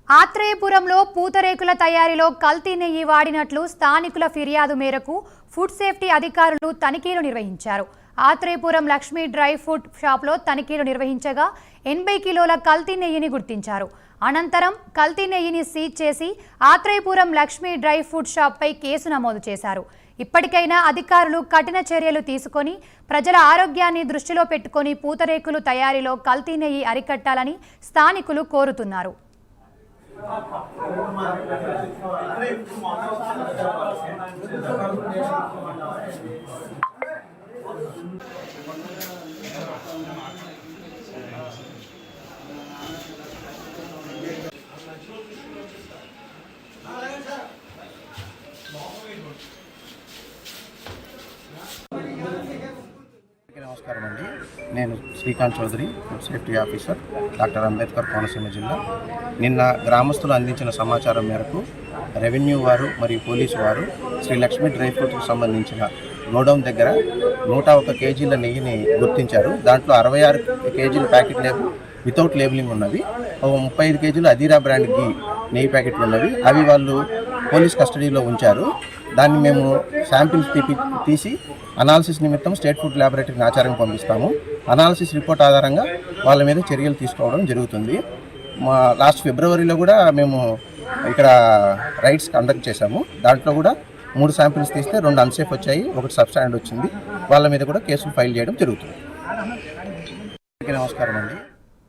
ఆత్రేయపురంలో పూతరేకుల తయారీలో కల్తీ నెయ్యి వాడినట్లు స్థానికుల ఫిర్యాదు మేరకు ఫుడ్ సేఫ్టీ అధికారులు తనిఖీలు నిర్వహించారు. ఆత్రేయపురం లక్ష్మీ డ్రై ఫుడ్ షాప్లో తనిఖీలు నిర్వహించగా 80 కిలోల కల్తీ నెయ్యిని గుర్తించారు. అనంతరం కల్తీ నెయ్యిని సీజ్ చేసి ఆత్రేయపురం లక్ష్మీ డ్రై ఫుడ్ షాప్పై కేసు నమోదు చేశారు. ఇప్పటికైనా అధికారులు కఠిన చర్యలు తీసుకొని ప్రజల ఆరోగ్యాన్ని దృష్టిలో పెట్టుకొని పూతరేకులు తయారీలో కల్తీ నెయ్యి అరికట్టాలని స్థానికులు కోరుతున్నారు. నమస్కారం అండి. నేను Srikanth Chowdary, food safety officer, doctor Ambedkar Konaseema జిల్లా. నిన్న గ్రామస్తులు అందించిన సమాచారం మేరకు రెవెన్యూ వారు మరియు పోలీసు వారు శ్రీ లక్ష్మీ డ్రై ఫ్రూట్కి సంబంధించిన గోడౌన్ దగ్గర 101 కేజీల నెయ్యిని గుర్తించారు. దాంట్లో 66 కేజీల ప్యాకెట్ లేబుల్ వితౌట్ లేబులింగ్ ఉన్నవి, 35 కేజీలు అదీరా బ్రాండ్ గీ నెయ్యి ప్యాకెట్లు ఉన్నవి. అవి వాళ్ళు పోలీస్ కస్టడీలో ఉంచారు. దాన్ని మేము శాంపిల్స్ తీసి అనాలిసిస్ నిమిత్తం స్టేట్ ఫుడ్ ల్యాబొరేటరీకి ఆచారంగా పంపిస్తాము. అనాలిసిస్ రిపోర్ట్ ఆధారంగా వాళ్ళ మీద చర్యలు తీసుకోవడం జరుగుతుంది. లాస్ట్ ఫిబ్రవరిలో కూడా మేము ఇక్కడ రైడ్స్ కండక్ట్ చేశాము. దాంట్లో కూడా 3 శాంపిల్స్ తీస్తే 2 అన్సేఫ్ వచ్చాయి, 1 సబ్స్టాండ్ వచ్చింది. వాళ్ళ మీద కూడా కేసులు ఫైల్ చేయడం జరుగుతుంది. నమస్కారం అండి.